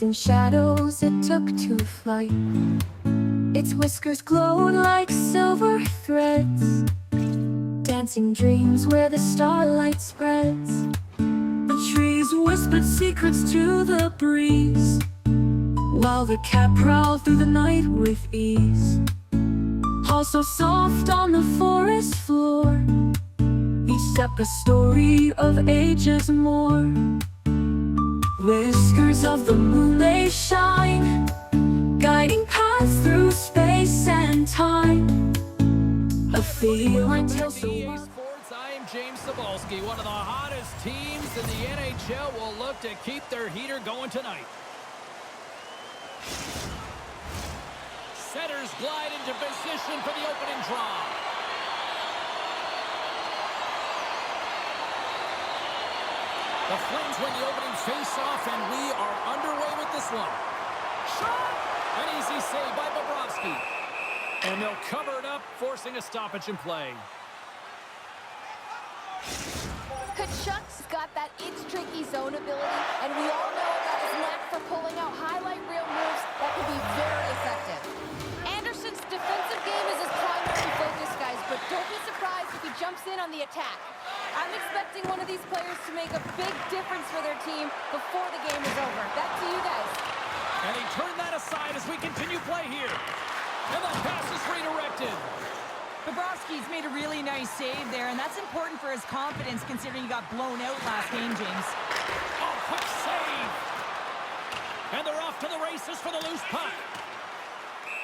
in shadows it took to flight. Its whiskers glowed like silver threads, dancing dreams where the starlight spreads. The trees whispered secrets to the breeze, while the cat prowled through the night with ease. All so soft on the forest floor, each step a story of ages more. Whiskers of the moon they shine, guiding paths through space and time. A feline tale so wild. I am James Cebulski. One of the hottest teams in the NHL will look to keep their heater going tonight. Setters glide into position for the opening draw. The Flames win the opening face-off, and we are underway with this one. Shot! An easy save by Bobrovsky. And they'll cover it up, forcing a stoppage in play. Kachuk's got that it's-tricky zone ability, and we all know that his knack for pulling out highlight reel moves that can be very effective. Anderson's defensive game is his primary focus, guys, but don't be surprised if he jumps in on the attack. I'm expecting one of these players to make a big difference for their team before the game is over. Back to you guys. And he turned that aside as we continue play here. And the pass is redirected. Bobrovsky's made a really nice save there, and that's important for his confidence considering he got blown out last game, James. Oh, quick save. And they're off to the races for the loose puck.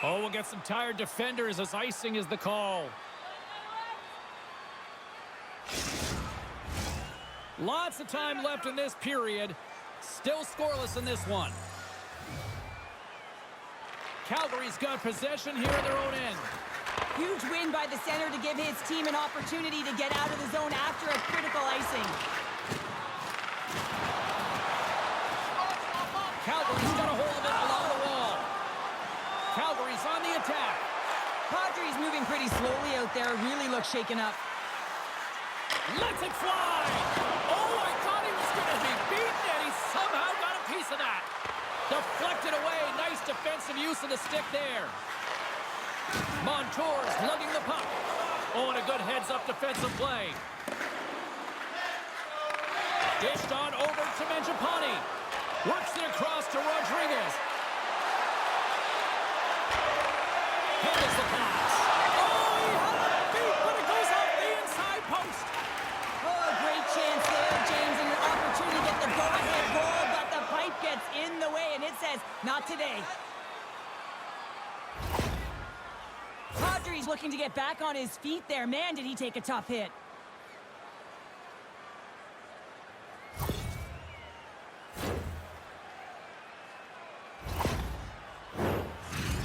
Oh, we'll get some tired defenders as icing is the call. Lots of time left in this period. Still scoreless in this one. Calgary's got possession here in their own end. Huge win by the center to give his team an opportunity to get out of the zone after a critical icing. Calgary's got a hold of it along the wall. Calgary's on the attack. Padres moving pretty slowly out there. Really looks shaken up. Lets it fly. Oh, I thought he was going to be beaten, and he somehow got a piece of that. Deflected away. Nice defensive use of the stick there. Montour's lugging the puck. Oh, and a good heads-up defensive play. Dished on over to Mangiapane. Works it across to Rodriguez. Handles the pass. Oh, he had a beat, but it goes off the inside post. Oh, great chance there, James, and an opportunity to get the go-ahead goal, but the pipe gets in the way, and it says, not today. Padres looking to get back on his feet there. Man, did he take a tough hit.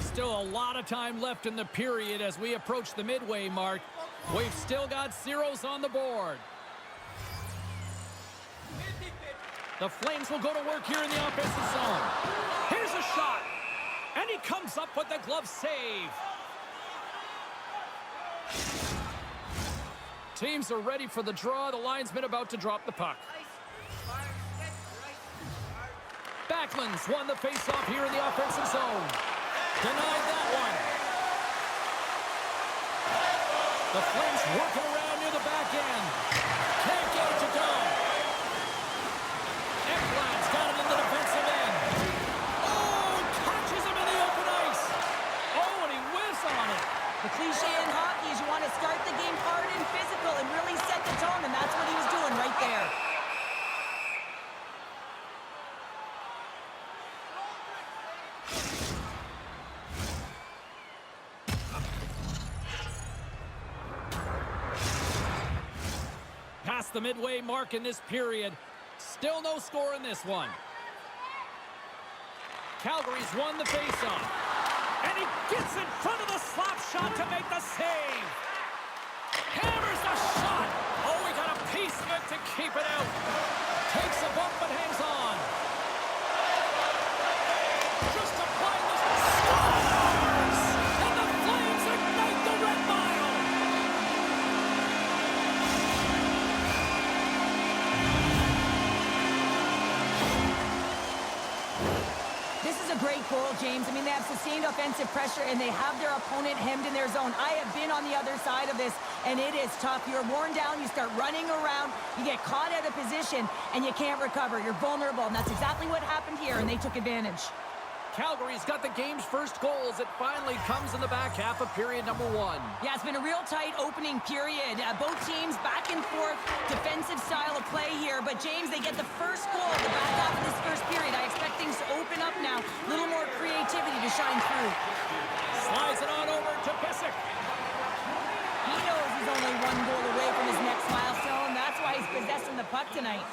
Still a lot of time left in the period as we approach the midway mark. We've still got zeros on the board. The Flames will go to work here in the offensive zone. Here's a shot. And he comes up with the glove save. Teams are ready for the draw. The linesman about to drop the puck. Backlund's won the face-off here in the offensive zone. Denied that one. The Flames working around near the back end. Can't get it to go. Ekblad's got it in the defensive end. Oh, catches him in the open ice. Oh, and he whiffs on it. The cliche in hockey is you want to start the game hard and physical and really set the tone, and that's what he was doing right there. Past the midway mark in this period. Still no score in this one. Calgary's won the faceoff. And he gets in front of the slap shot to make the save. Hammers the shot. Oh, we got a piece of it to keep it out. Takes a bump but hangs on. Just applying the scores! And the Flames ignite the red mile. goal, James. I mean, they have sustained offensive pressure, and they have their opponent hemmed in their zone. I have been on the other side of this, and it is tough. You're worn down. You start running around. You get caught out of position, and you can't recover. You're vulnerable, and that's exactly what happened here, and they took advantage. Calgary's got the game's first goal as it finally comes in the back half of period number 1. Yeah, it's been a real tight opening period. Both teams back and forth, defensive style of play here. But, James, they get the first goal at the back half of this first period. I expect things to open up now. A little more creativity to shine through. Slides it on over to Pissick. He knows he's only one goal away from his next milestone. That's why he's possessing the puck tonight.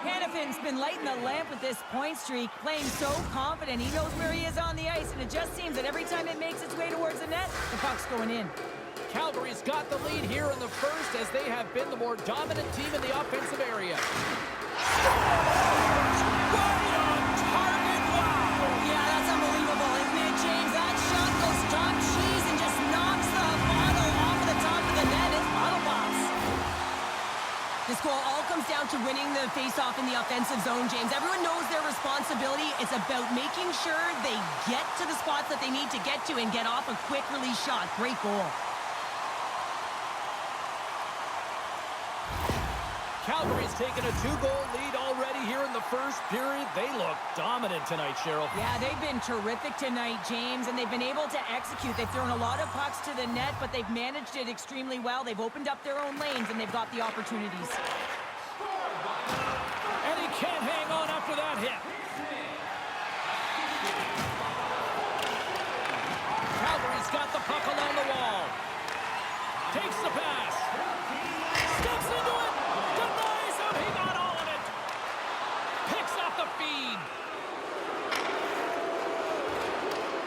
Hannafin's been lighting the lamp with this point streak, playing so confident. He knows where he is on the ice, and it just seems that every time it makes its way towards the net, the puck's going in. Calgary's got the lead here in the first as they have been the more dominant team in the offensive area. Right on target! Wow! Yeah, that's unbelievable, isn't it, James? That shot goes top cheese and just knocks the bottle off of the top of the net. It's bottle box. This goal all comes down to winning the face-off in the offensive zone, James. Everyone knows their responsibility. It's about making sure they get to the spots that they need to get to and get off a quick release shot. Great goal. Calgary's taken a 2-goal lead already here in the first period. They look dominant tonight, Cheryl. Yeah, they've been terrific tonight, James, and they've been able to execute. They've thrown a lot of pucks to the net, but they've managed it extremely well. They've opened up their own lanes, and they've got the opportunities. And he can't hang on after that hit. Calgary's got the puck along the wall. Takes the pass. Steps into it. Denies him. He got all of it. Picks off the feed.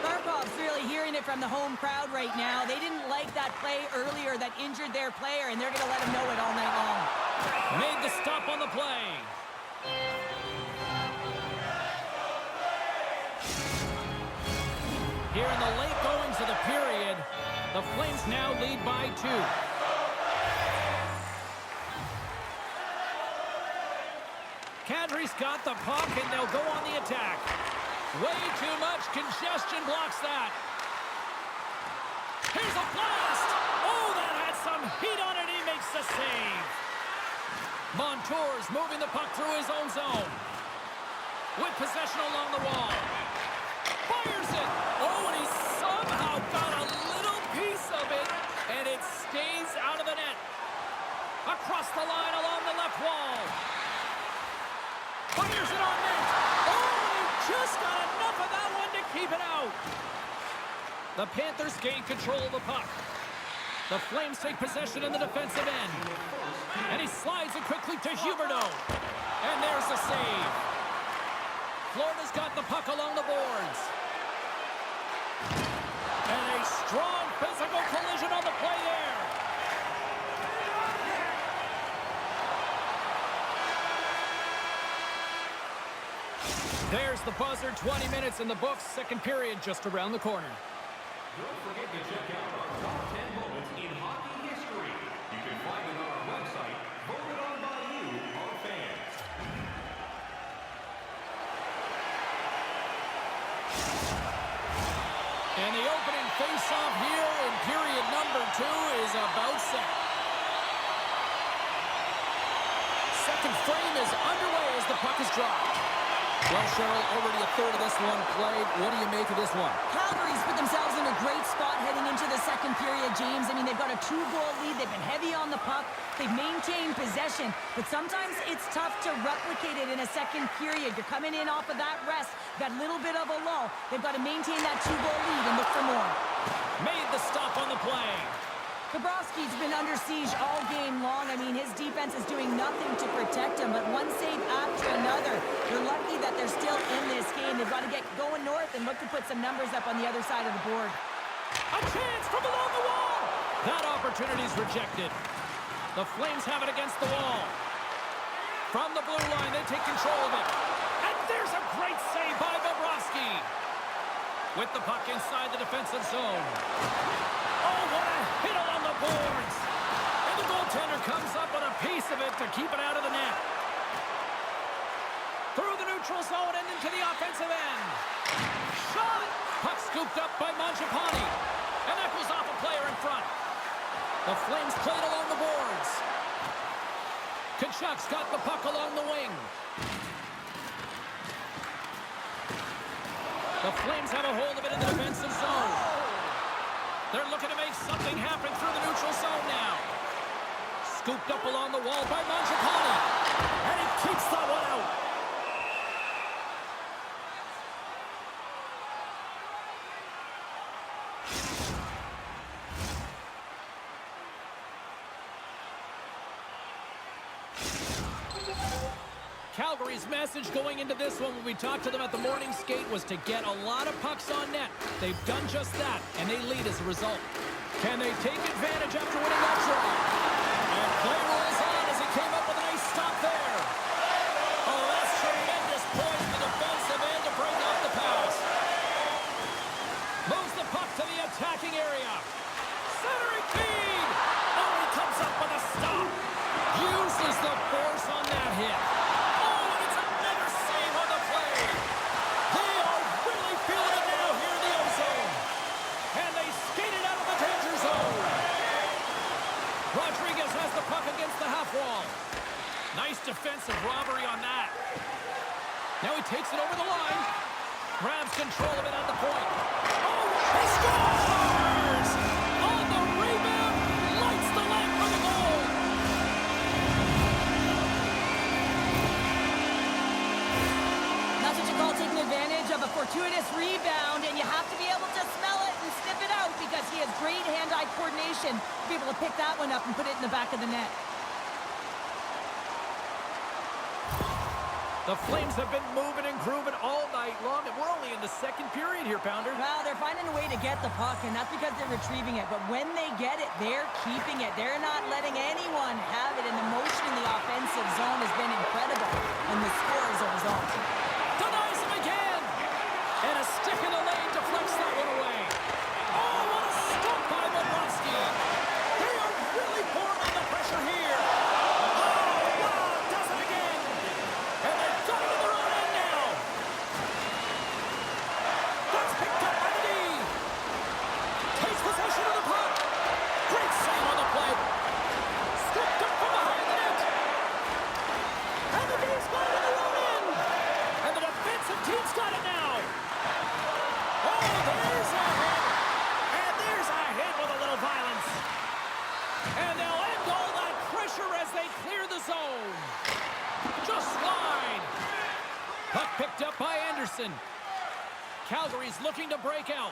Barkov's really hearing it from the home crowd right now. They didn't like that play earlier that injured their player, and they're going to let him know it all night long. Made the stop on the play. Here in the late goings of the period, the Flames now lead by 2. Kadri's got the puck, and they'll go on the attack. Way too much congestion blocks that. Here's a blast! Oh, that had some heat on it. He makes the save. Montour's moving the puck through his own zone. With possession along the wall. Fires it! Oh, and he somehow got a little piece of it, and it stays out of the net. Across the line along the left wall. Fires it on net. Oh, he just got enough of that one to keep it out. The Panthers gain control of the puck. The Flames take possession in the defensive end. And he slides it quickly to Huberdeau. And there's the save. Florida's got the puck along the boards. And a strong physical collision on the play there. There's the buzzer. 20 minutes in the books. Second period just around the corner. Don't forget to check out our top 10 moments in hockey history. You can find it on our website, voted on by you, our fans. And the opening face-off here in period number 2 is about set. Second frame is underway as the puck is dropped. Well, Cheryl, already a third of this one played. What do you make of this one? Calgary's put themselves in a great spot heading into the second period, James. I mean, they've got a 2-goal lead. They've been heavy on the puck. They've maintained possession. But sometimes it's tough to replicate it in a second period. You're coming in off of that rest. Got a little bit of a lull. They've got to maintain that 2-goal lead and look for more. Made the stop on the play. Bobrovsky's been under siege all game long. I mean, his defense is doing nothing to protect him, but one save after another. They're lucky that they're still in this game. They've got to get going north and look to put some numbers up on the other side of the board. A chance from along the wall. That opportunity's rejected. The Flames have it against the wall. From the blue line, they take control of it. And there's a great save by Bobrovsky. With the puck inside the defensive zone. Oh, what a hit along the boards. And the goaltender comes up with a piece of it to keep it out of the net. Through the neutral zone and into the offensive end. Shot! Puck scooped up by Mangiapane. And that goes off a player in front. The Flames played along the boards. Kachuk's got the puck along the wing. The Flames have a hold of it in the defensive zone. They're looking to make something happen through the neutral zone now. Scooped up along the wall by Mangiapane. And he keeps that one out. Calgary's message going into this one when we talked to them at the morning skate was to get a lot of pucks on net. They've done just that, and they lead as a result. Can they take advantage after winning that draw? And play rolls on as he came up with a nice stop there. Oh, that's tremendous poise in the defensive end to break off the pass. Moves the puck to the attacking area. Centering feed! Oh, he comes up with a stop. Uses the force on that hit. Against the half wall. Nice defensive robbery on that. Now he takes it over the line. Grabs control of it at the point. Oh, he scores! On the rebound, lights the lamp for the goal. That's what you call taking advantage of a fortuitous rebound, and you have to be able to smell it and sniff it out because he has great hand-eye coordination to be able to pick that one up and put it in the back of the net. The Flames have been moving and grooving all night long, and we're only in the second period here, Pounder. Well, they're finding a way to get the puck, and that's because they're retrieving it. But when they get it, they're keeping it. They're not letting anyone have it, and the motion in the offensive zone has been incredible, and the score is a result. Denies him again! And a stick in the lane deflects that one away. Oh, what a stop by Bobrovsky! They are really pouring on the pressure here. Picked up by Anderson. Calgary's looking to break out.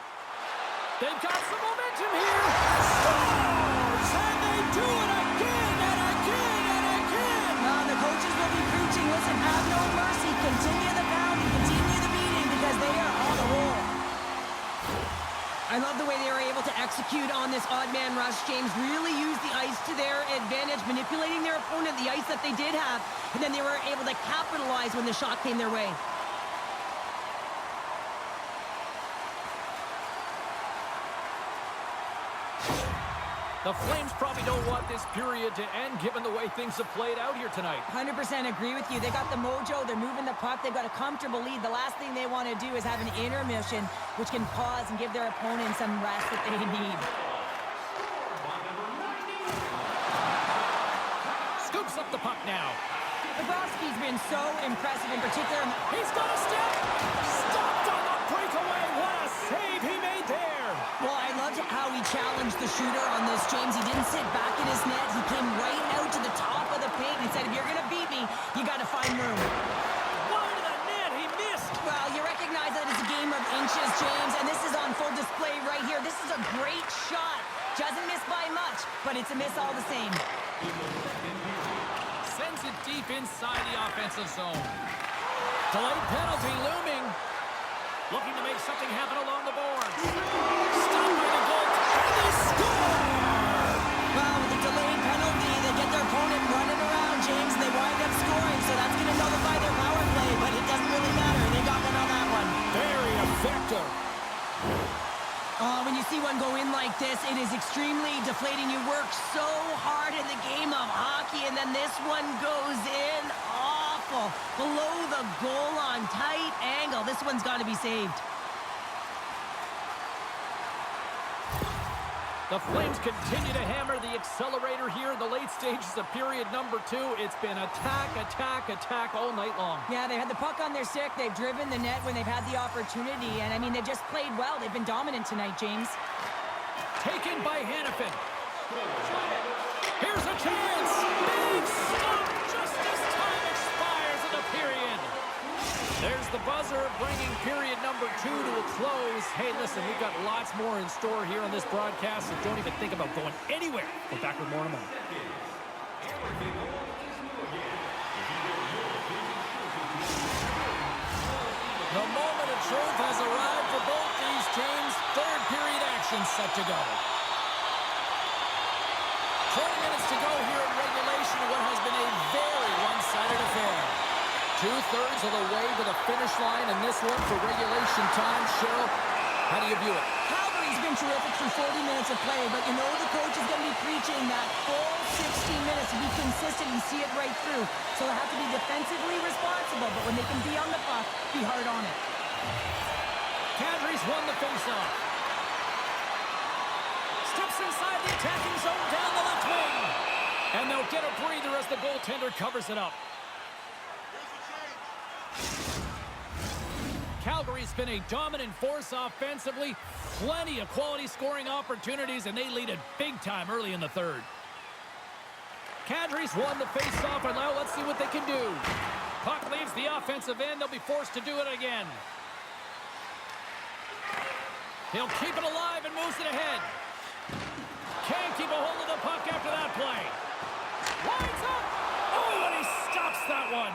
They've got some momentum here. Scores! And they do it again and again and again. The coaches will be preaching, listen, have no mercy. Continue the pounding, continue the beating because they are on the roll. I love the way they were able to execute on this odd man rush. James really used the ice to their advantage, manipulating their opponent, the ice that they did have, and then they were able to capitalize when the shot came their way. The Flames probably don't want this period to end given the way things have played out here tonight. 100% agree with you. They got the mojo. They're moving the puck. They've got a comfortable lead. The last thing they want to do is have an intermission, which can pause and give their opponent some rest that they need. Scoops up the puck now. Bobrovsky's been so impressive in particular. He's got a step. Stopped on the breakaway. What a save he made there. Well, I loved how he challenged the shooter on this, James. He didn't sit back in his net. He came right out to the top of the paint and said, if you're going to beat me, you got to find room. Wide of the net. He missed. Well, you recognize that it's a game of inches, James, and this is on full display right here. This is a great shot. Doesn't miss by much, but it's a miss all the same. Sends it deep inside the offensive zone. Delayed penalty looming. Looking to make something happen along the boards. Stopped by the goal. And they score! Well, with the delayed penalty, they get their opponent running around, James, and they wind up scoring, so that's going to nullify their power play, but it doesn't really matter. They got one on that one. Very effective. When you see one go in like this, it is extremely deflating. You work so hard in the game of hockey, and then this one goes in off beautiful. Below the goal on tight angle. This one's got to be saved. The Flames continue to hammer the accelerator here in the late stages of period number 2. It's been attack, attack, attack all night long. Yeah, they had the puck on their stick. They've driven the net when they've had the opportunity. And, I mean, they've just played well. They've been dominant tonight, James. Taken by Hannafin. Here's a chance. Big stop just as time expires in the period. There's the buzzer bringing period number 2 to a close. Hey, listen, we've got lots more in store here on this broadcast, so don't even think about going anywhere. We're back with more in a moment. The moment of truth has arrived for both these teams. Third period action set to go. 20 minutes to go here in regulation of what has been a very one-sided affair. 2/3 of the way to the finish line in this one for regulation time. Cheryl, how do you view it? Calgary's been terrific for 40 minutes of play, but you know the coach is going to be preaching that full 60 minutes to be consistent and see it right through. So they have to be defensively responsible, but when they can be on the puck, be hard on it. Calgary's won the faceoff. Steps inside the attacking zone down the left wing. And they'll get a breather as the goaltender covers it up. Calgary's been a dominant force offensively. Plenty of quality scoring opportunities, and they lead it big time early in the third. Calgary's won the faceoff, and now let's see what they can do. Puck leaves the offensive end. They'll be forced to do it again. He'll keep it alive and moves it ahead. Can't keep a hold of the puck after that play. Winds up! Oh, and he stops that one.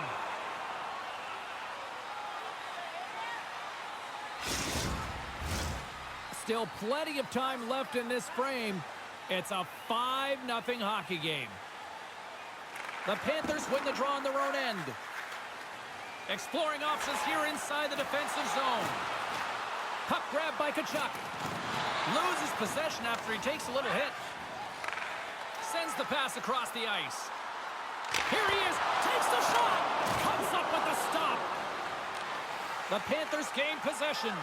Still plenty of time left in this frame. It's a 5-0 hockey game. The Panthers win the draw on their own end. Exploring options here inside the defensive zone. Puck grabbed by Tkachuk. Loses possession after he takes a little hit. Sends the pass across the ice. Here he is. Takes the shot. Comes up with the stop. The Panthers gain possession.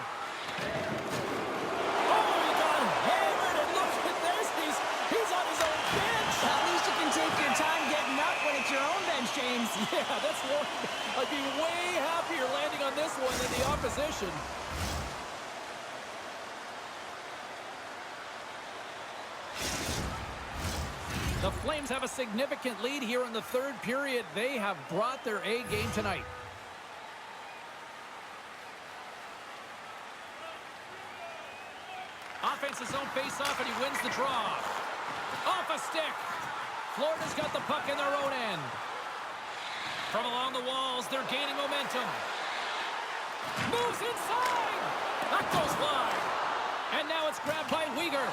Take your time getting up when it's your own bench, James. Yeah, that's one. I'd be way happier landing on this one than the opposition. The Flames have a significant lead here in the third period. They have brought their A game tonight. Offensive zone face-off, and he wins the draw. Off a stick. Florida's got the puck in their own end. From along the walls, they're gaining momentum. Moves inside! That goes wide. And now it's grabbed by Weegar.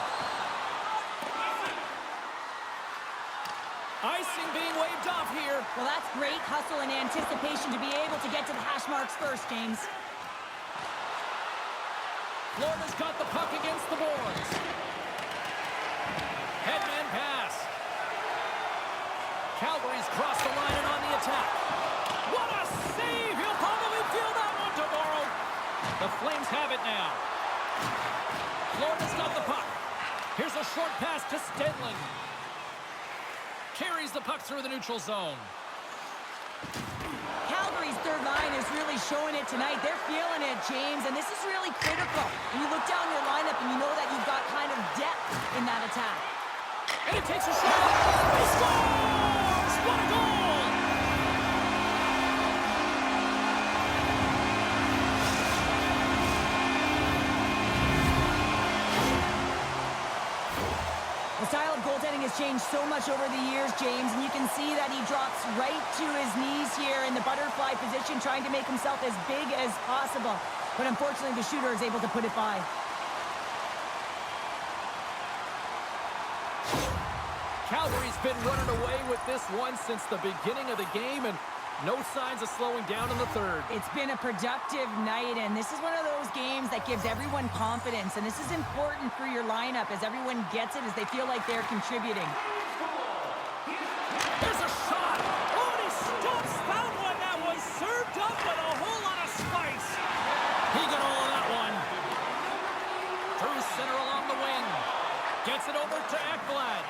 Icing being waved off here. Well, that's great hustle and anticipation to be able to get to the hash marks first, James. Florida's got the puck against the boards. Headman pass. Calgary's crossed the line and on the attack. What a save! He'll probably feel that one tomorrow. The Flames have it now. Florida's got the puck. Here's a short pass to Stedling. Carries the puck through the neutral zone. Calgary's third line is really showing it tonight. They're feeling it, James, and this is really critical. When you look down your lineup and you know that you've got kind of depth in that attack. And he takes a shot. He scores! What a goal! The style of goaltending has changed so much over the years, James, and you can see that he drops right to his knees here in the butterfly position, trying to make himself as big as possible. But unfortunately, the shooter is able to put it by. Calgary's been running away with this one since the beginning of the game, and no signs of slowing down in the third. It's been a productive night, and this is one of those games that gives everyone confidence, and this is important for your lineup as everyone gets it, as they feel like they're contributing. There's a shot! Oh, and he stops that one! That was center along the wing. Gets it over to Ekblad.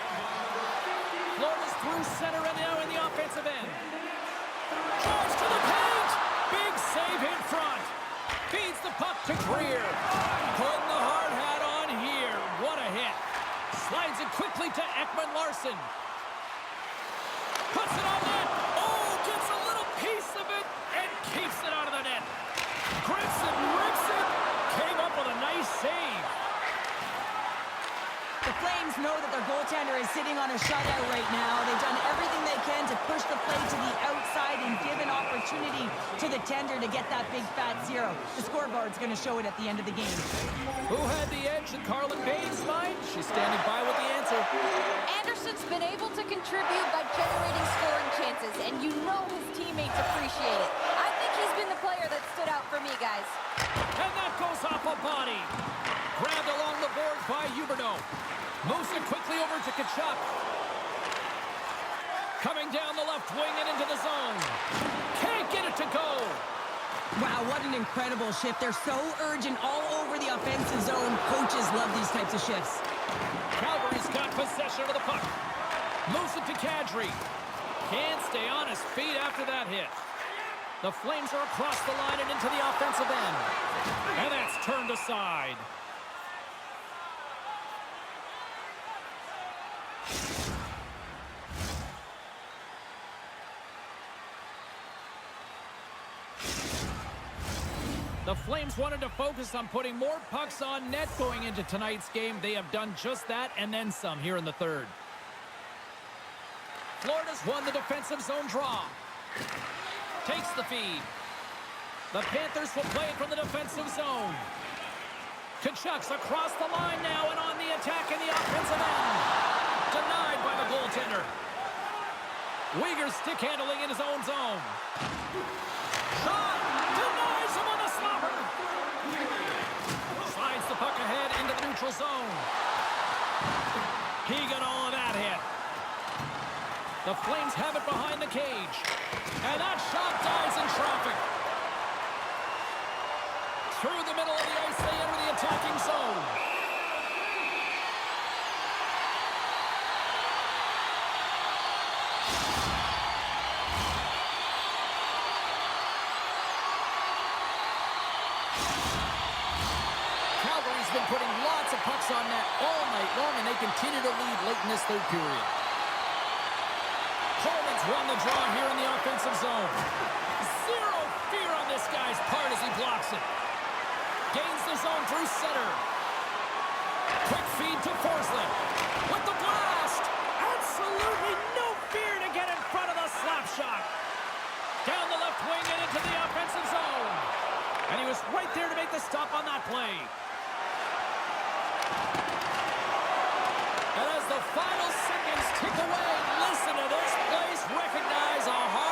Florida's through center and now in the offensive end. Drives to the paint. Big save in front. Feeds the puck to Greer. Putting the hard hat on here. What a hit. Slides it quickly to Ekman-Larsson. Puts it on net. Oh, gets a little piece of it and keeps it out of the net. Grips it, rips it. Came up with a nice save. The Flames know that their goaltender is sitting on a shutout right now. They've done everything they can to push the play to the outside and give an opportunity to the tender to get that big fat zero. The scoreboard's going to show it at the end of the game. Who had the edge in Carlin Bain's mind? She's standing by with the answer. Anderson's been able to contribute by generating scoring chances, and you know his teammates appreciate it. I think he's been the player that stood out for me, guys. And that goes off a body. Grabbed along the board by Huberdeau. Moves it quickly over to Tkachuk. Coming down the left wing and into the zone. Can't get it to go. Wow, what an incredible shift. They're so urgent all over the offensive zone. Coaches love these types of shifts. Calgary's got possession of the puck. Moves it to Kadri. Can't stay on his feet after that hit. The Flames are across the line and into the offensive end. And that's turned aside. The Flames wanted to focus on putting more pucks on net going into tonight's game. They have done just that and then some here in the third. Florida's won the defensive zone draw. Takes the feed. The Panthers will play it from the defensive zone. Tkachuk's across the line now and on the attack in the offensive end. Denied by the goaltender. Uyghur's stick handling in his own zone. Shot! Denies him on the slobber! Slides the puck ahead into the neutral zone. He got all of that hit. The Flames have it behind the cage. And that shot dies in traffic. Through the middle of the ice, they enter the attacking zone. Calgary's been putting lots of pucks on net all night long, and they continue to lead late in this third period. Coleman's won the draw here in the offensive zone. Zero fear on this guy's part as he blocks it. Gains the zone through center. Quick feed to Forsling. With the blast. Absolutely no fear to get in front of the slap shot. Down the left wing and into the offensive zone. And he was right there to make the stop on that play. And as the final seconds tick away, listen to this place recognize a hard